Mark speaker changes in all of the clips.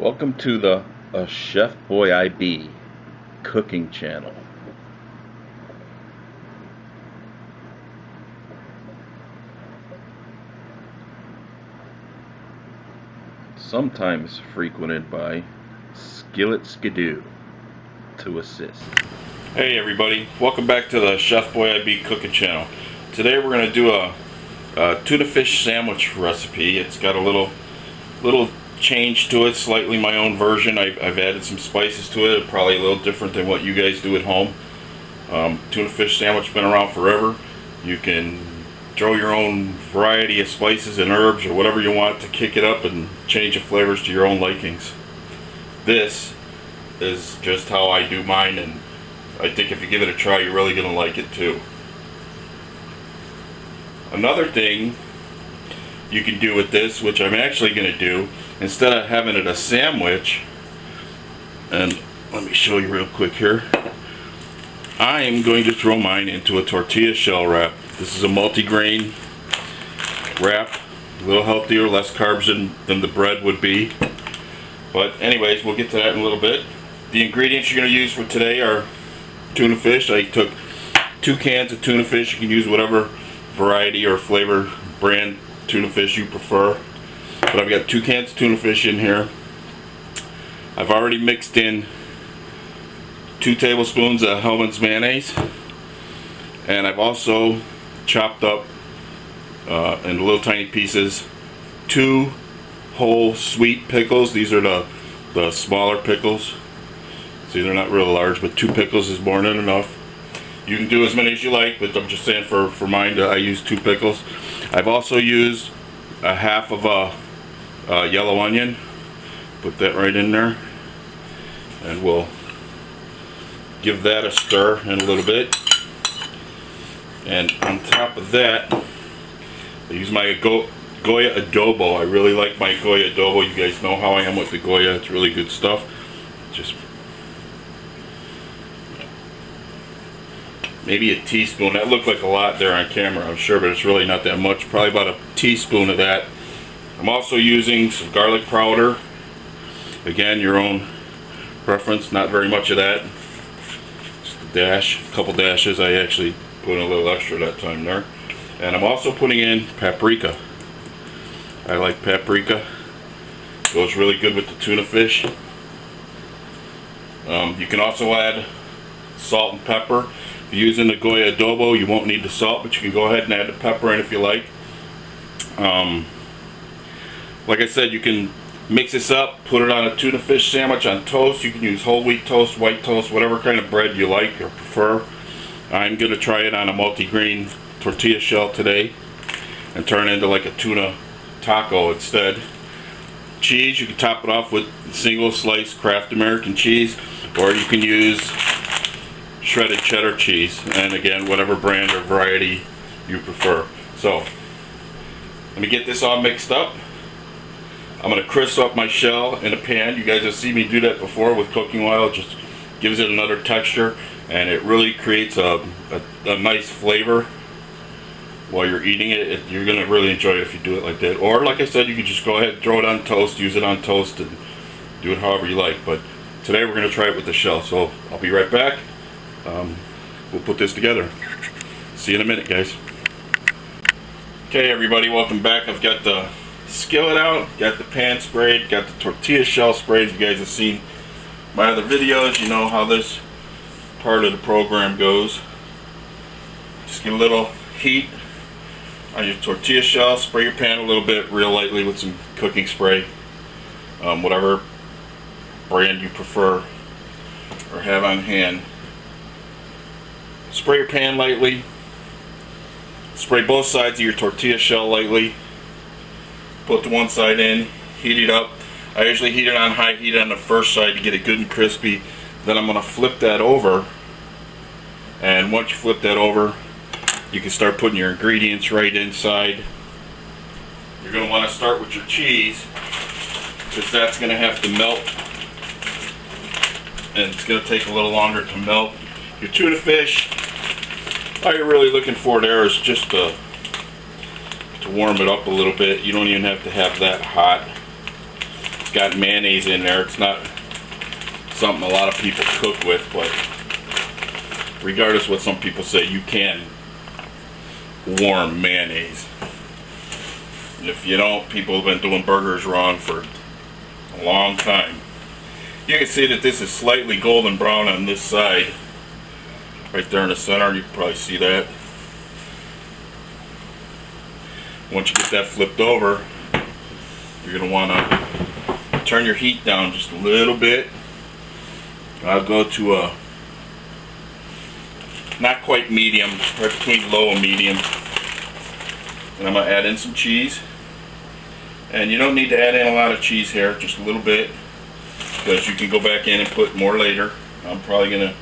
Speaker 1: Welcome to the ACHEFBOYIBE cooking channel. Sometimes frequented by Skillet Skidoo to assist.
Speaker 2: Hey everybody, welcome back to the ACHEFBOYIBE cooking channel. Today we're going to do a tuna fish sandwich recipe. It's got a little change to it, slightly my own version. I've added some spices to it, probably a little different than what you guys do at home. Tuna fish sandwich been around forever. You can throw your own variety of spices and herbs or whatever you want to kick it up and change the flavors to your own likings. This is just how I do mine, and I think if you give it a try, you're really going to like it too. Another thing you can do with this, which I'm actually going to do, instead of having it a sandwich, and let me show you real quick here, I am going to throw mine into a tortilla shell wrap. This is a multi-grain wrap, a little healthier, less carbs than the bread would be. But anyways, we'll get to that in a little bit. The ingredients you're going to use for today are tuna fish. I took 2 cans of tuna fish. You can use whatever variety or flavor brand tuna fish you prefer. But I've got 2 cans of tuna fish in here. I've already mixed in 2 tablespoons of Hellmann's mayonnaise. And I've also chopped up in little tiny pieces 2 whole sweet pickles. These are the smaller pickles. See, they're not real large, but 2 pickles is more than enough. You can do as many as you like, but I'm just saying for mine, I use 2 pickles. I've also used a half of a yellow onion. Put that right in there, and we'll give that a stir in a little bit. And on top of that, I use my Goya adobo. I really like my Goya adobo. You guys know how I am with the Goya. It's really good stuff. Just maybe a teaspoon. That looked like a lot there on camera, I'm sure, but it's really not that much. Probably about a teaspoon of that. I'm also using some garlic powder. Again, your own preference. Not very much of that. Just a dash, a couple dashes. I actually put in a little extra that time there. And I'm also putting in paprika. I like paprika. Goes really good with the tuna fish. You can also add salt and pepper. If you're using the Goya adobo, you won't need the salt, but you can go ahead and add the pepper in if you like. Like I said, you can mix this up, put it on a tuna fish sandwich on toast. You can use whole wheat toast, white toast, whatever kind of bread you like or prefer. I'm going to try it on a multi-grain tortilla shell today and turn it into like a tuna taco instead. Cheese, you can top it off with single slice Kraft American cheese, or you can use shredded cheddar cheese, and again, whatever brand or variety you prefer. So let me get this all mixed up. I'm going to crisp up my shell in a pan. You guys have seen me do that before with cooking oil. It just gives it another texture, and it really creates a nice flavor while you're eating it. You're going to really enjoy it if you do it like that. Or like I said, you can just go ahead and throw it on toast, use it on toast, and do it however you like. But today we're going to try it with the shell, so I'll be right back. We'll put this together. See you in a minute, guys. Okay everybody, welcome back. I've got the skillet out, got the pan sprayed, got the tortilla shell sprayed. You guys have seen my other videos, you know how this part of the program goes. Just get a little heat on your tortilla shell, spray your pan a little bit real lightly with some cooking spray, whatever brand you prefer or have on hand. Spray your pan lightly, spray both sides of your tortilla shell lightly, put the one side in, heat it up. I usually heat it on high heat on the first side to get it good and crispy. Then I'm going to flip that over, and once you flip that over, you can start putting your ingredients right inside. You're going to want to start with your cheese, because that's going to have to melt, and it's going to take a little longer to melt. Your tuna fish, all you're really looking for there is just to warm it up a little bit. You don't even have to have that hot. It's got mayonnaise in there. It's not something a lot of people cook with, but regardless of what some people say, you can warm mayonnaise. And if you don't, people have been doing burgers wrong for a long time. You can see that this is slightly golden brown on this side. Right there in the center, you can probably see that. Once you get that flipped over, you're going to want to turn your heat down just a little bit. I'll go to a not quite medium, right between low and medium. And I'm going to add in some cheese. And you don't need to add in a lot of cheese here, just a little bit, because you can go back in and put more later. I'm probably going to,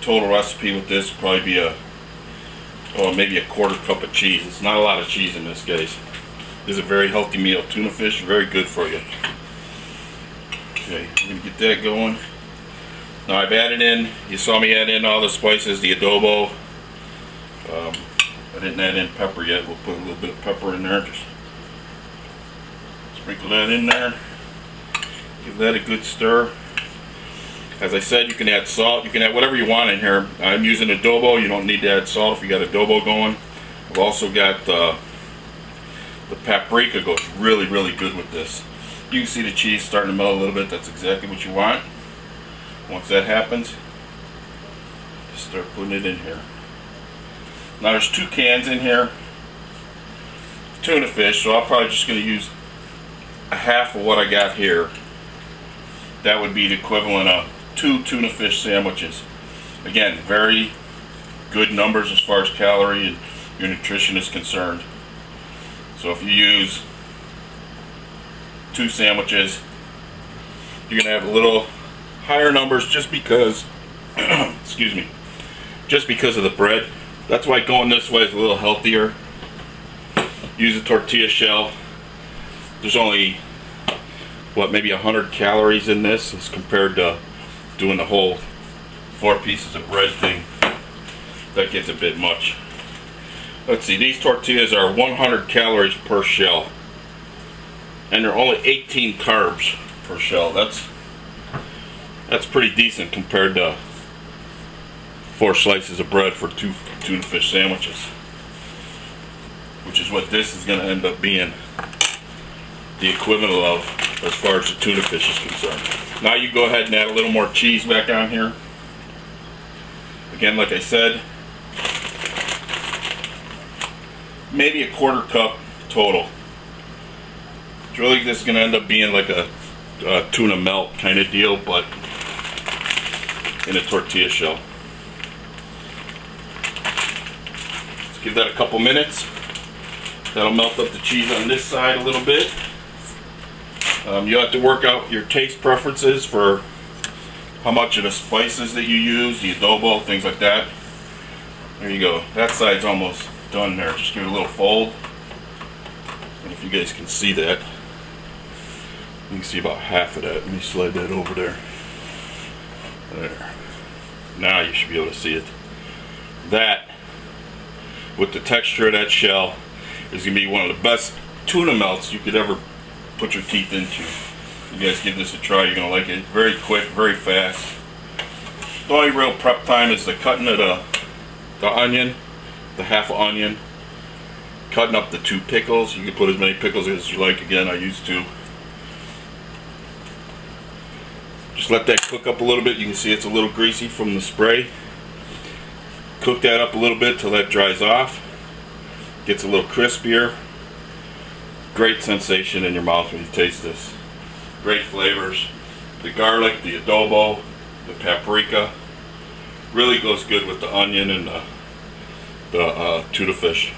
Speaker 2: total recipe with this will probably be maybe a quarter cup of cheese. It's not a lot of cheese in this case. This is a very healthy meal. Tuna fish, very good for you. Okay, I'm going to get that going. Now I've added in, you saw me add in all the spices, the adobo. I didn't add in pepper yet. We'll put a little bit of pepper in there. Just sprinkle that in there. Give that a good stir. As I said, you can add salt. You can add whatever you want in here. I'm using adobo. You don't need to add salt if you got adobo going. I've also got the paprika goes really, really good with this. You can see the cheese starting to melt a little bit. That's exactly what you want. Once that happens, just start putting it in here. Now there's 2 cans in here, tuna fish, so I'm probably just going to use a half of what I got here. That would be the equivalent of 2 tuna fish sandwiches. Again, very good numbers as far as calorie and your nutrition is concerned. So if you use 2 sandwiches, you're going to have a little higher numbers just because excuse me, just because of the bread. That's why going this way is a little healthier. Use a tortilla shell. There's only maybe 100 calories in this as compared to doing the whole 4 pieces of bread thing. That gets a bit much. Let's see, these tortillas are 100 calories per shell, and they're only 18 carbs per shell. That's pretty decent compared to 4 slices of bread for 2 tuna fish sandwiches, which is what this is going to end up being the equivalent of as far as the tuna fish is concerned. Now you go ahead and add a little more cheese back on here. Again, like I said, maybe a quarter cup total. It's really just going to end up being like a tuna melt kind of deal, but in a tortilla shell. Let's give that a couple minutes. That'll melt up the cheese on this side a little bit. You'll have to work out your taste preferences for how much of the spices that you use, the adobo, things like that. There you go. That side's almost done there. Just give it a little fold. And if you guys can see that, you can see about half of that. Let me slide that over there. There. Now you should be able to see it. That, with the texture of that shell, is going to be one of the best tuna melts you could ever put your teeth into. You guys give this a try, you're going to like it. It's very quick, very fast. The only real prep time is the cutting of the onion, the half onion, cutting up the 2 pickles. You can put as many pickles as you like. Again, I used to. Just let that cook up a little bit. You can see it's a little greasy from the spray. Cook that up a little bit till that dries off. Gets a little crispier. Great sensation in your mouth when you taste this. Great flavors. The garlic, the adobo, the paprika really goes good with the onion and the tuna fish.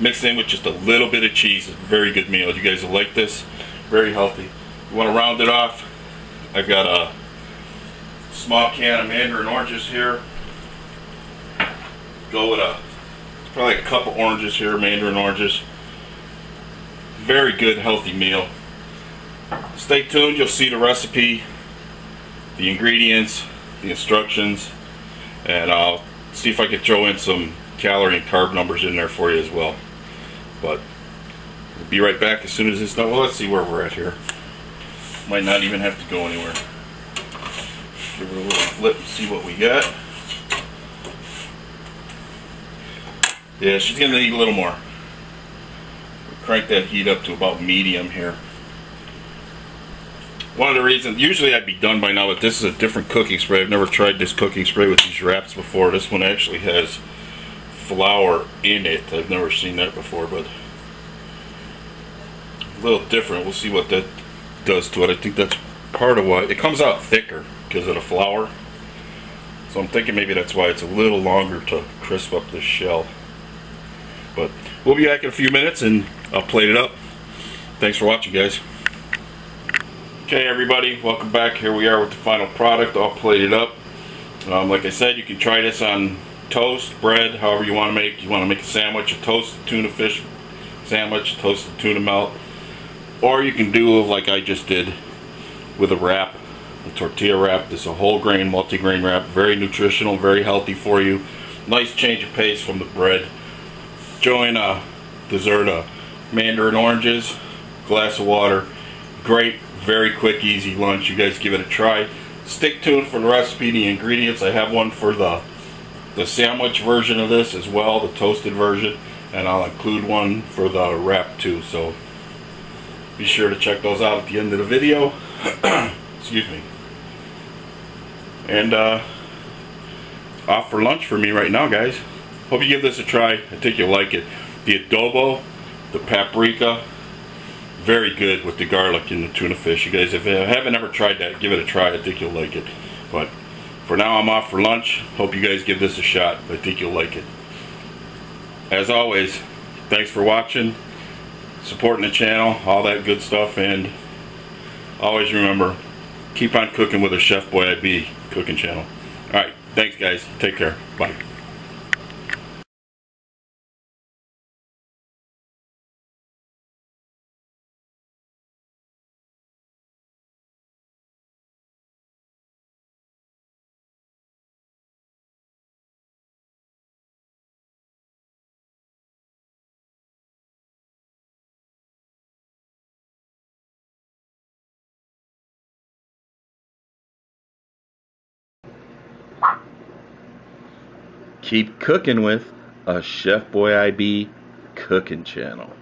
Speaker 2: Mixed in with just a little bit of cheese. It's a very good meal. You guys will like this. Very healthy. You want to round it off? I've got a small can of mandarin oranges here. Go with probably a cup of oranges here, mandarin oranges. Very good, healthy meal. Stay tuned, you'll see the recipe, the ingredients, the instructions, and I'll see if I can throw in some calorie and carb numbers in there for you as well. But we'll be right back as soon as it's done. Well, let's see where we're at here. Might not even have to go anywhere. Give her a little flip and see what we got. Yeah, she's gonna need a little more. We'll crank that heat up to about medium here. One of the reasons, usually I'd be done by now, but this is a different cooking spray. I've never tried this cooking spray with these wraps before. This one actually has flour in it. I've never seen that before, but a little different. We'll see what that does to it. I think that's part of why it comes out thicker, because of the flour. So I'm thinking maybe that's why it's a little longer to crisp up the shell. But we'll be back in a few minutes and I'll plate it up. Thanks for watching, guys. Okay, everybody, welcome back. Here we are with the final product, all plated up. Like I said, you can try this on toast, bread, however you want to make. You want to make a sandwich, a toasted tuna fish sandwich, toasted tuna melt, or you can do like I just did with a wrap, a tortilla wrap. This is a whole grain, multi-grain wrap, very nutritional, very healthy for you. Nice change of pace from the bread. Enjoying a dessert of mandarin oranges, glass of water. Great, very quick, easy lunch. You guys give it a try. Stay tuned for the recipe, the ingredients. I have one for the sandwich version of this as well, the toasted version, and I'll include one for the wrap too. So be sure to check those out at the end of the video. Excuse me. And off for lunch for me right now, guys. Hope you give this a try. I think you'll like it. The adobo, the paprika, very good with the garlic and the tuna fish. You guys, if you haven't ever tried that, give it a try. I think you'll like it. But for now, I'm off for lunch. Hope you guys give this a shot. I think you'll like it. As always, thanks for watching, supporting the channel, all that good stuff, and always remember, keep on cooking with a ACHEFBOYIBE cooking channel. Alright, thanks guys. Take care. Bye.
Speaker 1: Keep cooking with a ACHEFBOYIBE cooking channel.